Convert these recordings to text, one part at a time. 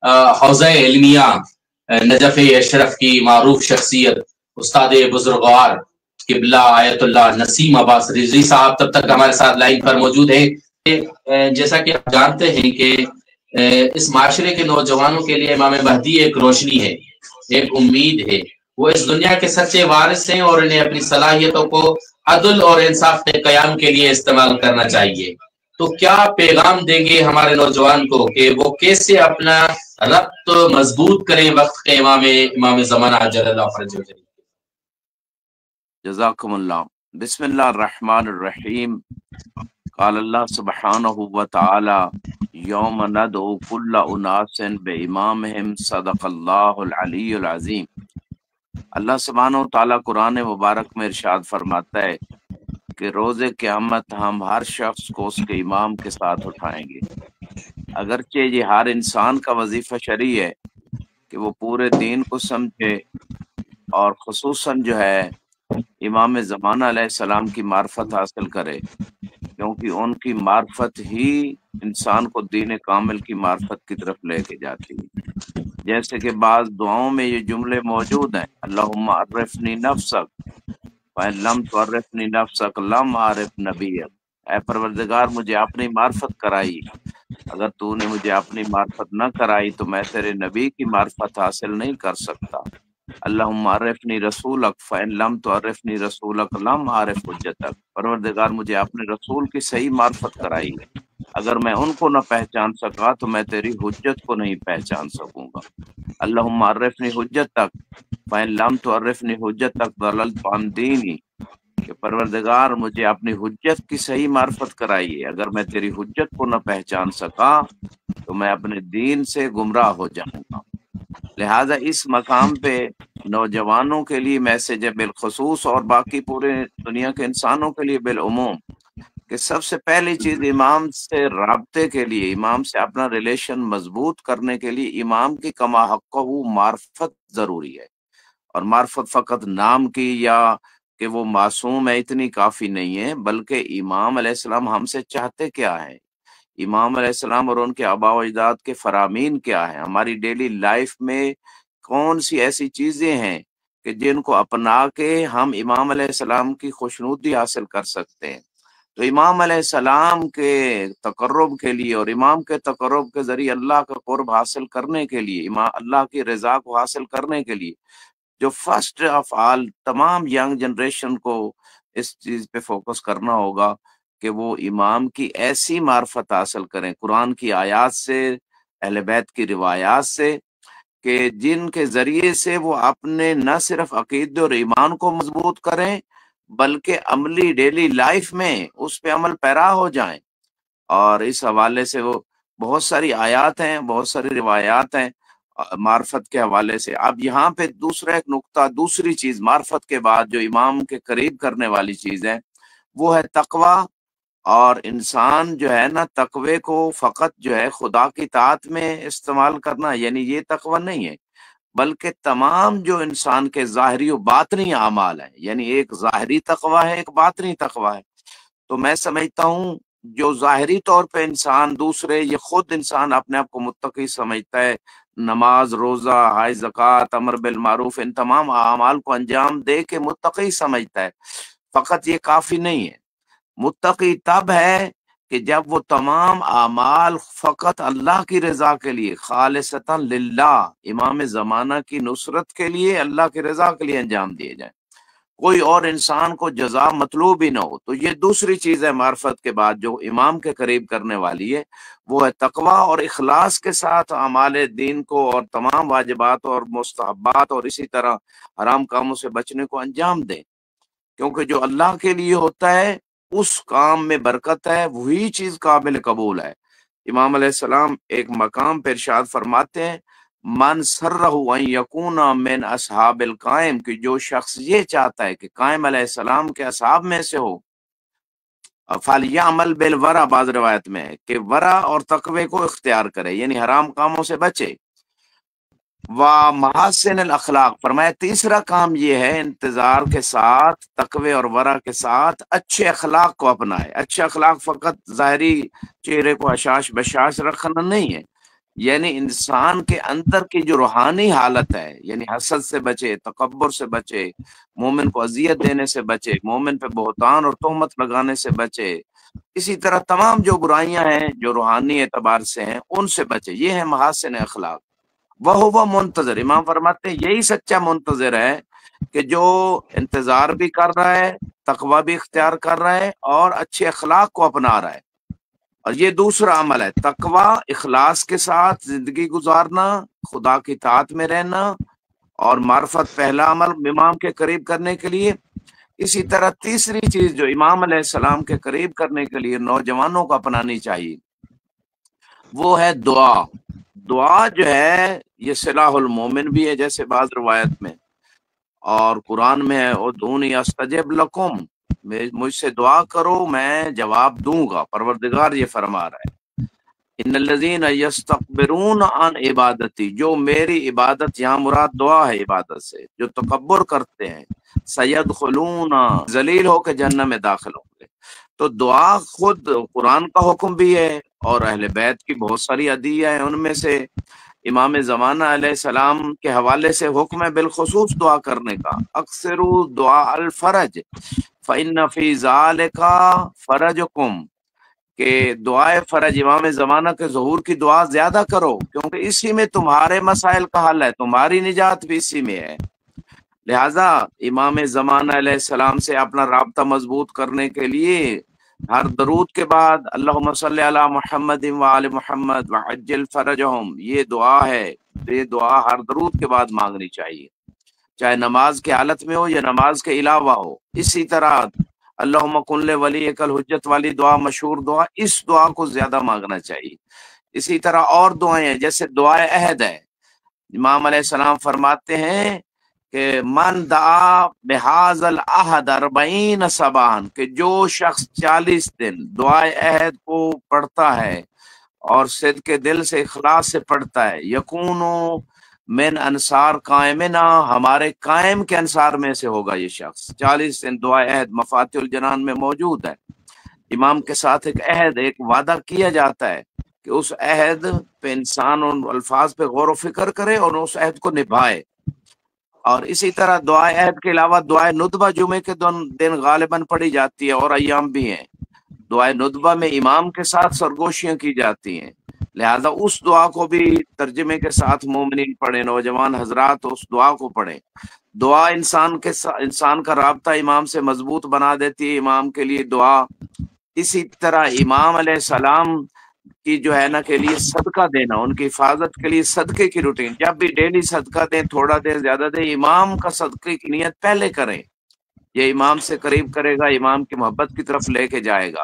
حوزہ علمیہ Najaf Ashraf کی معروف شخصیت استاد بزرگوار قبلہ آیت اللہ نسیم عباس رضوی صاحب تب تک ہمارے ساتھ لائن پر موجود ہیں۔ جیسا کہ آپ جانتے ہیں کہ اس معاشرے کے نوجوانوں کے لیے امام مہدی ایک روشنی ہے، ایک امید ہے۔ وہ اس دنیا کے سچے وارث ہیں اور انہیں اپنی صلاحیتوں کو عدل اور انصاف کے قیام کے لیے استعمال کرنا چاہیے۔ تو کیا پیغام دیں گے ہمارے نوجوان کو کہ وہ کیسے اپنا ربط مضبوط کریں وقت کے امام زمانہ اجل اللہ فرجہ؟ جزاکم اللہ۔ بسم اللہ الرحمن الرحیم۔ قال اللہ سبحانہ وتعالی یوم ندعو کل اناس بامامہم صدق اللہ العلی العظیم۔ اللہ سبحانہ وتعالی قرآن مبارک میں ارشاد فرماتا ہے کہ روز قیامت ہم ہر شخص کو اس کے امام کے ساتھ اٹھائیں گے۔ اگرچہ یہ ہر انسان کا وظیفہ شرعی ہے کہ وہ پورے دین کو سمجھے اور خصوصاً جو ہے امام زمانہ علیہ السلام کی معرفت حاصل کرے، کیونکہ ان کی معرفت ہی انسان کو دین کامل کی معرفت کی طرف لے کے جاتی ہے۔ جیسے کہ بعض دعاؤں میں یہ جملے موجود ہیں، اللہم عرفنی نفسک فإن لم تعرفنی نفسک لم اعرف نبیک۔ اے پروردگار مجھے اپنی معرفت کرائی، اگر تو نے مجھے اپنی معرفت نہ کرائی تو میں تیرے نبی کی معرفت حاصل نہیں کر سکتا۔ اللہم عرفنی رسولک فإن لم تعرفنی رسولک لم اعرف حجتک۔ پروردگار مجھے اپنے رسول کی صحیح معرفت کرائی، اگر میں ان کو نہ پہچان سکا تو میں تیری حجت کو نہیں پہچان سکوں گا۔ اللہم عرفنی حجتک فإن لم تعرفنی حجتک ضللت عن دینی، کہ پروردگار مجھے اپنی حجت کی صحیح معرفت کرائیے، اگر میں تیری حجت کو نہ پہچان سکا تو میں اپنے دین سے گمراہ ہو جاؤں گا۔ لہٰذا اس مقام پہ نوجوانوں کے لیے میسج ہے بالخصوص، اور باقی پورے دنیا کے انسانوں کے لیے بالعموم، کہ سب سے پہلی چیز امام سے رابطے کے لیے، امام سے اپنا ریلیشن مضبوط کرنے کے لیے امام کی کما حقہ معرفت ضروری ہے۔ اور معرفت فقط نام کی یا کہ وہ معصوم ہے اتنی کافی نہیں ہے، بلکہ امام علیہ السلام ہم سے چاہتے کیا ہے، امام علیہ السلام اور ان کے آباء و اجداد کے فرامین کیا ہیں، ہماری ڈیلی لائف میں کون سی ایسی چیزیں ہیں کہ جن کو اپنا کے ہم امام علیہ السلام کی خوشنودی حاصل کر سکتے ہیں۔ تو امام علیہ السلام کے تقرب کے لیے اور امام کے تقرب کے ذریعے اللہ کا قرب حاصل کرنے کے لیے، اللہ کی رضا کو حاصل کرنے کے لیے، جو فرسٹ آف آل تمام ینگ جنریشن کو اس چیز پہ فوکس کرنا ہوگا کہ وہ امام کی ایسی معرفت حاصل کریں قرآن کی آیات سے، اہل بیت کی روایات سے، کہ جن کے ذریعے سے وہ اپنے نہ صرف عقیدے اور ایمان کو مضبوط کریں بلکہ عملی ڈیلی لائف میں اس پہ عمل پیرا ہو جائیں۔ اور اس حوالے سے وہ بہت ساری آیات ہیں، بہت ساری روایات ہیں معرفت کے حوالے سے۔ اب یہاں پہ دوسرا ایک نقطہ، دوسری چیز معرفت کے بعد جو امام کے قریب کرنے والی چیز ہے وہ ہے تقوی۔ اور انسان جو ہے نا تقوی کو فقط جو ہے خدا کی طاعت میں استعمال کرنا، یعنی یہ تقوی نہیں ہے، بلکہ تمام جو انسان کے ظاہری و باطنی اعمال ہیں، یعنی ایک ظاہری تقوی ہے، ایک باطنی تقوی ہے۔ تو میں سمجھتا ہوں جو ظاہری طور پہ انسان دوسرے، یہ خود انسان اپنے آپ کو متقی سمجھتا ہے، نماز، روزہ، حج، زکوٰۃ، امر بالمعروف، ان تمام اعمال کو انجام دے کے متقی سمجھتا ہے، فقط یہ کافی نہیں ہے۔ متقی تب ہے کہ جب وہ تمام اعمال فقط اللہ کی رضا کے لیے، خالصتاً للہ، امام زمانہ کی نصرت کے لیے، اللہ کی رضا کے لیے انجام دیے جائیں، کوئی اور انسان کو جزا مطلوب ہی نہ ہو۔ تو یہ دوسری چیز ہے معرفت کے بعد جو امام کے قریب کرنے والی ہے، وہ ہے تقوی اور اخلاص کے ساتھ اعمال دین کو اور تمام واجبات اور مستحبات اور اسی طرح حرام کاموں سے بچنے کو انجام دیں، کیونکہ جو اللہ کے لیے ہوتا ہے اس کام میں برکت ہے، وہی چیز قابل قبول ہے۔ امام علیہ السلام ایک مقام پر ارشاد فرماتے ہیں، من سرہ ان یکون من اصحاب القائم، کہ جو شخص یہ چاہتا ہے کہ قائم علیہ السلام کے اصحاب میں سے ہو، فلیعمل بالورع، بعض روایت میں ہے کہ ورع اور تقوی کو اختیار کرے، یعنی حرام کاموں سے بچے، محاسن الاخلاق، فرمایا تیسرا کام یہ ہے انتظار کے ساتھ، تقوی اور ورع کے ساتھ اچھے اخلاق کو اپنائے۔ اچھے اخلاق فقط ظاہری چہرے کو حشاش بشاش رکھنا نہیں ہے، یعنی انسان کے اندر کی جو روحانی حالت ہے، یعنی حسد سے بچے، تکبر سے بچے، مومن کو اذیت دینے سے بچے، مومن پہ بہتان اور تہمت لگانے سے بچے، اسی طرح تمام جو برائیاں ہیں جو روحانی اعتبار سے ہیں ان سے بچے. یہ ہے محاسن اخلاق. وہ منتظر، امام فرماتے ہیں یہی سچا منتظر ہے کہ جو انتظار بھی کر رہا ہے، تقوی بھی اختیار کر رہا ہے اور اچھے اخلاق کو اپنا رہا ہے. اور یہ دوسرا عمل ہے، تقوی اخلاص کے ساتھ زندگی گزارنا، خدا کی اطاعت میں رہنا، اور معرفت پہلا عمل امام کے قریب کرنے کے لیے. اسی طرح تیسری چیز جو امام علیہ السلام کے قریب کرنے کے لیے نوجوانوں کو اپنانی چاہیے وہ ہے دعا. دعا جو ہے یہ سلاح المومن بھی ہے جیسے بعض روایت میں، اور قرآن میں ہے ادعونی استجب لکم، مجھ سے دعا کرو میں جواب دوں گا. پروردگار یہ فرما رہا ہے ان الذین یستکبرون عن عبادتی، جو میری عبادت، یہاں مراد دعا ہے عبادت سے، جو تکبر کرتے ہیں، سیدخلون، ذلیل ہو کے جہنم میں داخل ہوں گے. تو دعا خود قرآن کا حکم بھی ہے اور اہل بیت کی بہت ساری عدیہ ہیں، ان میں سے امام زمانہ علیہ السلام کے حوالے سے حکم ہے بالخصوص دعا کرنے کا. اکثروا دعاء الفرج فإن فی ذالک فرجکم، کہ دعائے فرج، امام زمانہ کے ظہور کی دعا زیادہ کرو کیونکہ اسی میں تمہارے مسائل کا حل ہے، تمہاری نجات بھی اسی میں ہے. لہٰذا امام زمانہ علیہ السلام سے اپنا رابطہ مضبوط کرنے کے لیے ہر درود کے بعد اللہم صلی علی محمد وآل محمد وعجل فرجہم، یہ دعا ہے. یہ دعا ہر درود کے بعد مانگنی چاہیے، چاہے نماز کی حالت میں ہو یا نماز کے علاوہ ہو. اسی طرح اللہم کن لولیک الحجت والی دعا، مشہور دعا، اس دعا کو زیادہ مانگنا چاہیے. اسی طرح اور دعائیں ہیں جیسے دعائے عہد ہے. امام علیہ السلام فرماتے ہیں کہ من دعا بہذا العہد 40 صباحا، کہ جو شخص 40 دن دعائے عہد کو پڑھتا ہے اور صدق دل سے اخلاص سے پڑھتا ہے، یکونو من انصار قائمنا، ہمارے قائم کے انصار میں سے ہوگا یہ شخص. 40 دن دعائے عہد مفاتیح الجنان میں موجود ہے. امام کے ساتھ ایک عہد، ایک وعدہ کیا جاتا ہے کہ اس عہد پہ انسان ان الفاظ پہ غور و فکر کرے اور اس عہد کو نبھائے. اور اسی طرح دعائے عہد کے علاوہ دعائے ندبہ جمعے کے دن غالباً پڑھی جاتی ہے اور ایام بھی ہیں. دعائے ندبہ میں امام کے ساتھ سرگوشیاں کی جاتی ہیں، لہذا اس دعا کو بھی ترجمے کے ساتھ مومنین پڑھیں، نوجوان حضرات اس دعا کو پڑھیں. دعا انسان کا رابطہ امام سے مضبوط بنا دیتی ہے، امام کے لیے دعا. اسی طرح امام علیہ السلام کی جو ہے نا کے لیے صدقہ دینا، ان کی حفاظت کے لیے صدقے کی روٹین، جب بھی ڈیلی صدقہ دیں، تھوڑا دیں زیادہ دیں، امام کا صدقے کی نیت پہلے کریں. یہ امام سے قریب کرے گا، امام کی محبت کی طرف لے کے جائے گا.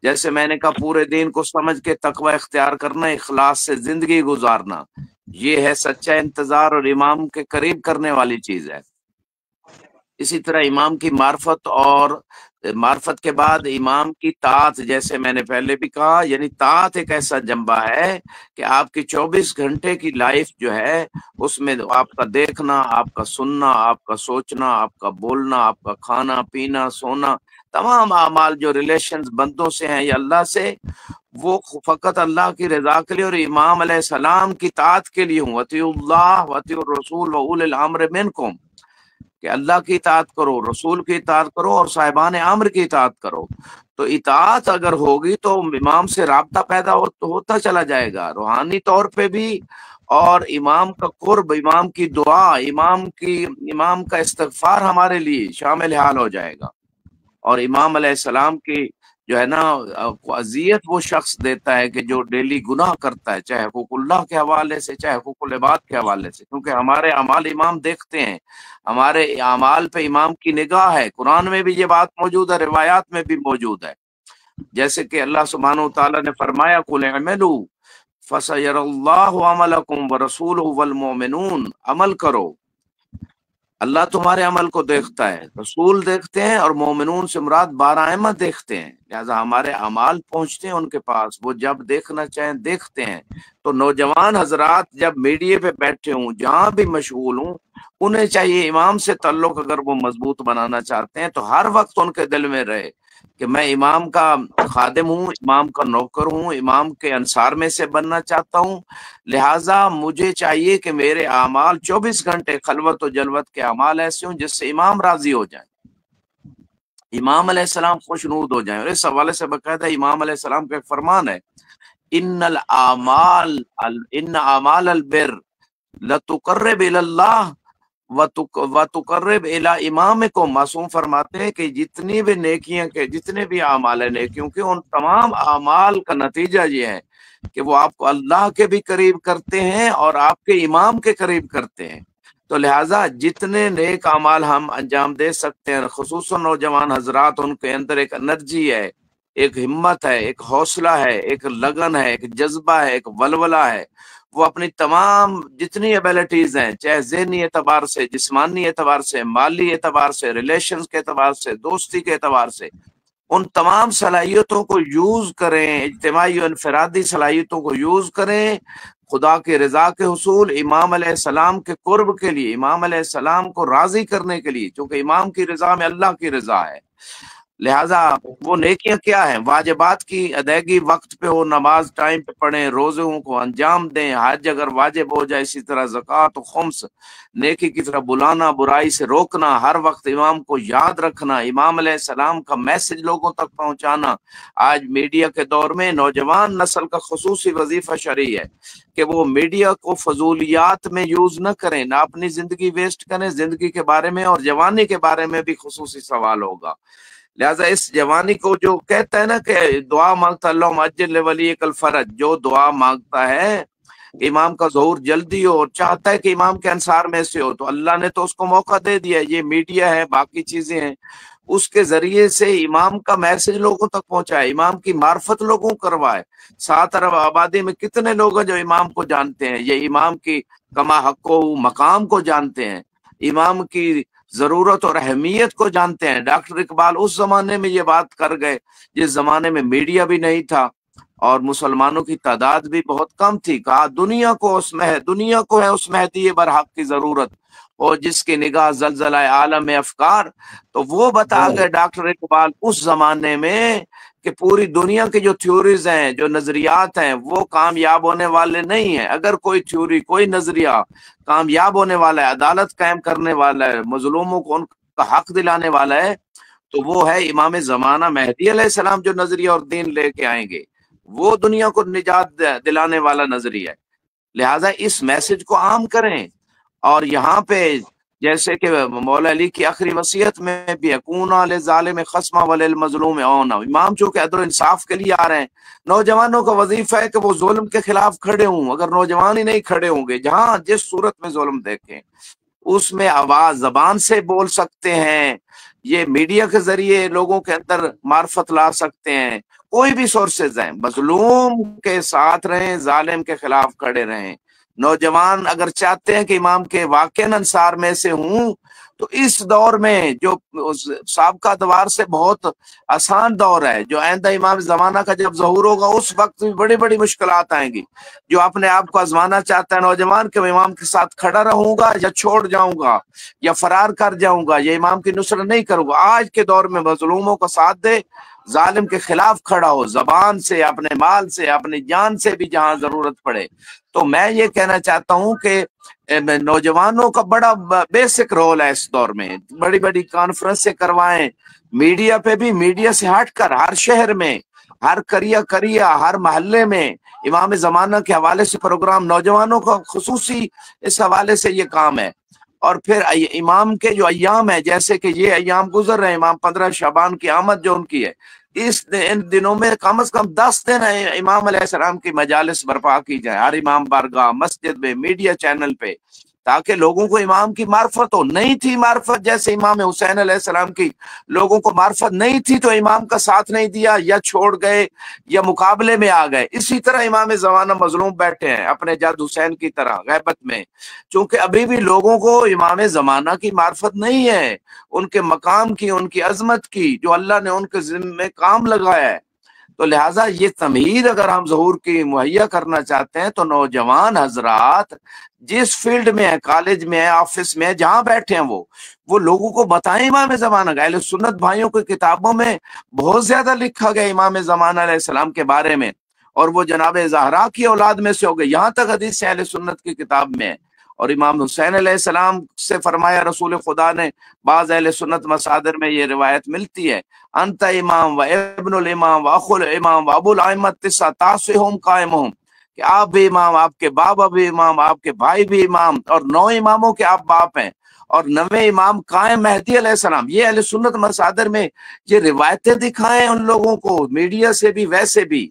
جیسے میں نے کہا پورے دین کو سمجھ کے تقوی اختیار کرنا، اخلاص سے زندگی گزارنا، یہ ہے سچا انتظار اور امام کے قریب کرنے والی چیز ہے. اسی طرح امام کی معرفت، اور معرفت کے بعد امام کی طاعت، جیسے میں نے پہلے بھی کہا، یعنی طاعت ایک ایسا جنبہ ہے کہ آپ کی 24 گھنٹے کی لائف جو ہے اس میں آپ کا دیکھنا، آپ کا سننا، آپ کا سوچنا، آپ کا بولنا، آپ کا کھانا پینا، سونا، تمام اعمال جو ریلیشنز بندوں سے ہیں یا اللہ سے، وہ فقط اللہ کی رضا کے لیے اور امام علیہ السلام کی طاعت کے لیے ہوں. اطیعوا اللہ واطیعوا الرسول واولی الامر منکم، کہ اللہ کی اطاعت کرو، رسول کی اطاعت کرو اور صاحبان امر کی اطاعت کرو. تو اطاعت اگر ہوگی تو امام سے رابطہ پیدا ہوتا چلا جائے گا روحانی طور پہ بھی، اور امام کا قرب، امام کی دعا، امام کا استغفار ہمارے لیے شامل حال ہو جائے گا. اور امام علیہ السلام کی جو ہے نا اذیت وہ شخص دیتا ہے کہ جو ڈیلی گناہ کرتا ہے، چاہے حقوق اللہ کے حوالے سے، چاہے حقوق العباد کے حوالے سے، کیونکہ ہمارے اعمال امام دیکھتے ہیں، ہمارے اعمال پہ امام کی نگاہ ہے. قرآن میں بھی یہ بات موجود ہے، روایات میں بھی موجود ہے. جیسے کہ اللہ سبحانہ وتعالیٰ نے فرمایا قُلْ اعْمَلُوا فَسَيَرَى اللَّهُ عَمَلَكُمْ وَرَسُولُهُ وَالْمُؤْمِنُونَ، عمل کرو، اللہ تمہارے عمل کو دیکھتا ہے، رسول دیکھتے ہیں، اور مومنون سے مراد 12 ائمہ دیکھتے ہیں. لہذا ہمارے اعمال پہنچتے ہیں ان کے پاس، وہ جب دیکھنا چاہیں دیکھتے ہیں. تو نوجوان حضرات جب میڈیا پہ بیٹھے ہوں، جہاں بھی مشغول ہوں، انہیں چاہیے امام سے تعلق اگر وہ مضبوط بنانا چاہتے ہیں تو ہر وقت ان کے دل میں رہے کہ میں امام کا خادم ہوں، امام کا نوکر ہوں، امام کے انصار میں سے بننا چاہتا ہوں، لہٰذا مجھے چاہیے کہ میرے اعمال 24 گھنٹے خلوت و جلوت کے اعمال ایسے ہوں جس سے امام راضی ہو جائیں، امام علیہ السلام خوشنود ہو جائیں۔ اور اس حوالے سے باقاعدہ امام علیہ السلام کا ایک فرمان ہے، ان اعمال البر لتقرب الی اللہ وتقرب الی امامکم، معصوم فرماتے ہیں کہ جتنی بھی نیکیاں کے جتنے بھی اعمال ہیں نیکیوں کے، ان تمام اعمال کا نتیجہ یہ ہے کہ وہ آپ کو اللہ کے بھی قریب کرتے ہیں اور آپ کے امام کے قریب کرتے ہیں۔ تو لہٰذا جتنے نیک اعمال ہم انجام دے سکتے ہیں، خصوصاً نوجوان حضرات، ان کے اندر ایک انرجی ہے، ایک ہمت ہے، ایک حوصلہ ہے، ایک لگن ہے، ایک جذبہ ہے، ایک ولولہ ہے، وہ اپنی تمام جتنی ایبلٹیز ہیں، چاہے ذہنی اعتبار سے، جسمانی اعتبار سے، مالی اعتبار سے، ریلیشنز کے اعتبار سے، دوستی کے اعتبار سے، ان تمام صلاحیتوں کو یوز کریں، اجتماعی و انفرادی صلاحیتوں کو یوز کریں خدا کی رضا کے حصول، امام علیہ السلام کے قرب کے لیے، امام علیہ السلام کو راضی کرنے کے لیے، چونکہ امام کی رضا میں اللہ کی رضا ہے۔ لہٰذا وہ نیکیاں کیا ہیں؟ واجبات کی ادائیگی وقت پہ ہو، نماز ٹائم پہ پڑھیں، روزوں کو انجام دیں، حج اگر واجب ہو جائے، اسی طرح زکوٰۃ و خمس، نیکی کی طرف بلانا، برائی سے روکنا، ہر وقت امام کو یاد رکھنا، امام علیہ السلام کا میسج لوگوں تک پہنچانا۔ آج میڈیا کے دور میں نوجوان نسل کا خصوصی وظیفہ شرعی ہے کہ وہ میڈیا کو فضولیات میں یوز نہ کریں، نہ اپنی زندگی ویسٹ کریں، زندگی کے بارے میں اور جوانی کے بارے میں بھی خصوصی سوال ہوگا۔ لہٰذا اس جوانی کو جو کہتا ہے نا کہ دعا مانگتا اللہم عجل لولیک الفرج، جو دعا مانگتا ہے امام کا ظہور جلدی ہو اور چاہتا ہے کہ امام کے انصار میں سے ہو، تو اللہ نے تو اس کو موقع دے دیا۔ یہ میڈیا ہے، باقی چیزیں ہیں، اس کے ذریعے سے امام کا میسج لوگوں تک پہنچائے، امام کی معرفت لوگوں کو کروائے۔ 7 ارب آبادی میں کتنے لوگ ہیں جو امام کو جانتے ہیں، یہ امام کی کما حق و مقام کو جانتے ہیں، امام کی ضرورت اور اہمیت کو جانتے ہیں۔ ڈاکٹر اقبال اس زمانے میں یہ بات کر گئے جس زمانے میں میڈیا بھی نہیں تھا اور مسلمانوں کی تعداد بھی بہت کم تھی۔ کہا دنیا کو ہے اس مہدی برحق کی ضرورت، اور جس کی نگاہ زلزلہ عالم افکار۔ تو وہ بتا گئے ڈاکٹر اقبال اس زمانے میں کہ پوری دنیا کی جو تھیوریز ہیں، جو نظریات ہیں، وہ کامیاب ہونے والے نہیں ہیں۔ اگر کوئی تھیوری، کوئی نظریہ کامیاب ہونے والا ہے، عدالت قائم کرنے والا ہے، مظلوموں کو ان کا حق دلانے والا ہے، تو وہ ہے امام زمانہ مہدی علیہ السلام، جو نظریہ اور دین لے کے آئیں گے، وہ دنیا کو نجات دلانے والا نظریہ ہے۔ لہٰذا اس میسج کو عام کریں۔ اور یہاں پہ جیسے کہ مولا علی کی آخری وصیت میں بھی کُونَا لِلظَّالِمِ خَصْمًا وَلِلْمَظْلُومِ عَوْنًا، امام چونکہ عدل و انصاف کے لیے آ رہے ہیں، نوجوانوں کا وظیفہ ہے کہ وہ ظلم کے خلاف کھڑے ہوں۔ اگر نوجوان ہی نہیں کھڑے ہوں گے، جہاں جس صورت میں ظلم دیکھیں اس میں آواز زبان سے بول سکتے ہیں، یہ میڈیا کے ذریعے لوگوں کے اندر معرفت لا سکتے ہیں، کوئی بھی سورسز ہیں، مظلوم کے ساتھ رہیں، ظالم کے خلاف کھڑے رہیں۔ نوجوان اگر چاہتے ہیں کہ امام کے واقعاً انصار میں سے ہوں، تو اس دور میں جو سابقہ دوار سے بہت آسان دور ہے، جو آئندہ امام زمانہ کا جب ظہور ہوگا اس وقت بھی بڑی بڑی مشکلات آئیں گی۔ جو اپنے آپ کو آزمانا چاہتا ہے نوجوان کہ میں امام کے ساتھ کھڑا رہوں گا یا چھوڑ جاؤں گا یا فرار کر جاؤں گا، یہ امام کی نصرت نہیں کروں گا، آج کے دور میں مظلوموں کا ساتھ دے، ظالم کے خلاف کھڑا ہو، زبان سے، اپنے مال سے، اپنی جان سے بھی جہاں ضرورت پڑے۔ تو میں یہ کہنا چاہتا ہوں کہ نوجوانوں کا بڑا بیسک رول ہے اس دور میں، بڑی بڑی کانفرنسیں کروائیں، میڈیا پہ بھی، میڈیا سے ہٹ کر ہر شہر میں، ہر کریا ہر محلے میں امام زمانہ کے حوالے سے پروگرام، نوجوانوں کا خصوصی اس حوالے سے یہ کام ہے۔ اور پھر امام کے جو ایام ہے، جیسے کہ یہ ایام گزر رہے ہیں، امام 15 شعبان کی آمد جو ان کی ہے، ان دنوں میں کم از کم 10 دن امام علیہ السلام کی مجالس برپا کی جائے، ہر امام بارگاہ، مسجد میں، میڈیا چینل پہ، تاکہ لوگوں کو امام کی معرفت ہو۔ نہیں تھی معرفت، جیسے امام حسین علیہ السلام کی لوگوں کو معرفت نہیں تھی تو امام کا ساتھ نہیں دیا، یا چھوڑ گئے یا مقابلے میں آ گئے۔ اسی طرح امام زمانہ مظلوم بیٹھے ہیں اپنے جد حسین کی طرح غیبت میں، چونکہ ابھی بھی لوگوں کو امام زمانہ کی معرفت نہیں ہے، ان کے مقام کی، ان کی عظمت کی، جو اللہ نے ان کے ذمہ میں کام لگایا ہے۔ تو لہٰذا یہ تمہید اگر ہم ظہور کی مہیا کرنا چاہتے ہیں تو نوجوان حضرات جس فیلڈ میں ہیں، کالج میں ہیں، آفس میں ہیں، جہاں بیٹھے ہیں وہ لوگوں کو بتائیں امام زمانہ کا۔ اہل سنت بھائیوں کی کتابوں میں بہت زیادہ لکھا گیا امام زمانہ علیہ السلام کے بارے میں، اور وہ جناب زہرا کی اولاد میں سے ہو گئے، یہاں تک حدیث اہل سنت کی کتاب میں ہے۔ اور امام حسین علیہ السلام سے فرمایا رسول خدا نے، بعض اہل سنت مصادر میں یہ روایت ملتی ہے، انت امام و ابن الامام و اخو الامام و ابو الائمۃ التسع تاسعہم قائمہم، کہ آپ بھی امام، آپ کے بابا بھی امام، آپ کے بھائی بھی امام، اور 9 اماموں کے آپ باپ ہیں، اور 9ویں امام قائم مہدی علیہ السلام۔ یہ اہل سنت مصادر میں یہ روایتیں دکھائیں ان لوگوں کو، میڈیا سے بھی ویسے بھی۔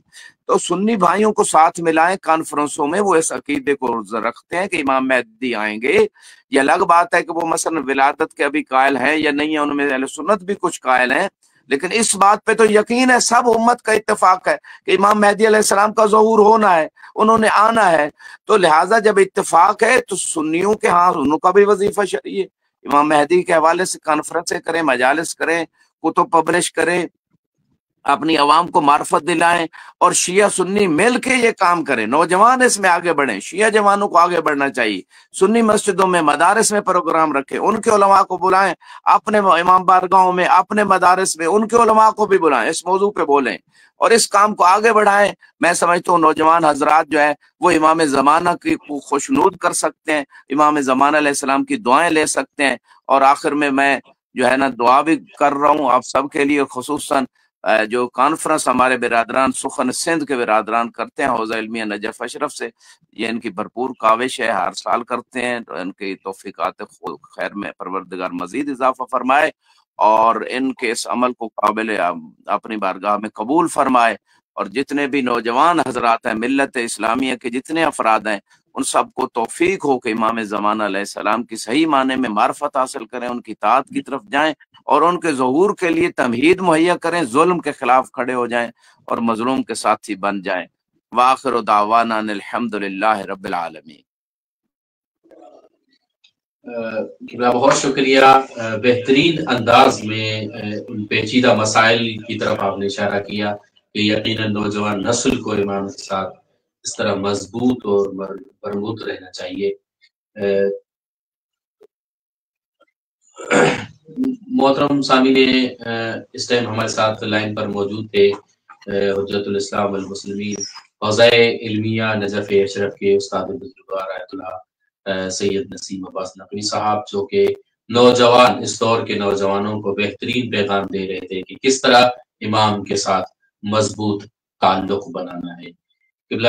تو سنی بھائیوں کو ساتھ ملائیں، کانفرنسوں میں وہ اس عقیدے کو رکھتے ہیں کہ امام مہدی آئیں گے۔ یہ الگ بات ہے کہ وہ مثلا ولادت کے ابھی قائل ہیں یا نہیں ہیں، ان میں اہل سنت بھی کچھ قائل ہیں، لیکن اس بات پہ تو یقین ہے، سب امت کا اتفاق ہے کہ امام مہدی علیہ السلام کا ظہور ہونا ہے، انہوں نے آنا ہے۔ تو لہٰذا جب اتفاق ہے تو سنیوں کے ہاں انہوں کا بھی وظیفہ شرعی ہے، امام مہدی کے حوالے سے کانفرنسیں کریں، مجالس کریں، کتب پبلش کریں، اپنی عوام کو معرفت دلائیں، اور شیعہ سنی مل کے یہ کام کریں، نوجوان اس میں آگے بڑھیں، شیعہ جوانوں کو آگے بڑھنا چاہیے، سنی مسجدوں میں مدارس میں پروگرام رکھیں، ان کے علماء کو بلائیں، اپنے امام بارگاہوں میں، اپنے مدارس میں ان کے علماء کو بھی بلائیں، اس موضوع پہ بولیں اور اس کام کو آگے بڑھائیں۔ میں سمجھتا ہوں نوجوان حضرات جو ہے وہ امام زمانہ کی خوشنود کر سکتے ہیں، امام زمانہ علیہ السلام کی دعائیں لے سکتے ہیں۔ اور آخر میں جو ہے نا دعا بھی کر رہا ہوں آپ سب کے لیے، خصوصاً جو کانفرنس ہمارے برادران سخن سندھ کے برادران کرتے ہیں حوزہ علمیہ نجف اشرف سے، یہ ان کی بھرپور کاوش ہے، ہر سال کرتے ہیں، تو ان کی توفیقات خیر میں پروردگار مزید اضافہ فرمائے، اور ان کے اس عمل کو قابل اپنی بارگاہ میں قبول فرمائے۔ اور جتنے بھی نوجوان حضرات ہیں، ملت اسلامیہ کے جتنے افراد ہیں، ان سب کو توفیق ہو کہ امام زمانہ علیہ السلام کی صحیح معنی میں معرفت حاصل کریں، ان کی اطاعت کی طرف جائیں، اور ان کے ظہور کے لیے تمہید مہیا کریں، ظلم کے خلاف کھڑے ہو جائیں اور مظلوم کے ساتھی بن جائیں۔ وآخر دعوانا ان الحمدللہ رب العالمین۔ بہت شکریہ، بہترین انداز میں ان پیچیدہ مسائل کی طرف آپ نے اشارہ کیا کہ یقیناً نوجوان نسل کو امام کے ساتھ اس طرح مضبوط اور مربوط رہنا چاہیے۔ محترم سامعین، اس ٹائم ہمارے ساتھ لائن پر موجود تھے حجت الاسلام والمسلمین حوزہ علمیہ نجف اشرف کے استاد بزرگوار آیت اللہ سید نسیم عباس نقوی صاحب، جو کہ نوجوان، اس دور کے نوجوانوں کو بہترین پیغام دے رہے تھے کہ کس طرح امام کے ساتھ مضبوط تعلق بنانا ہے۔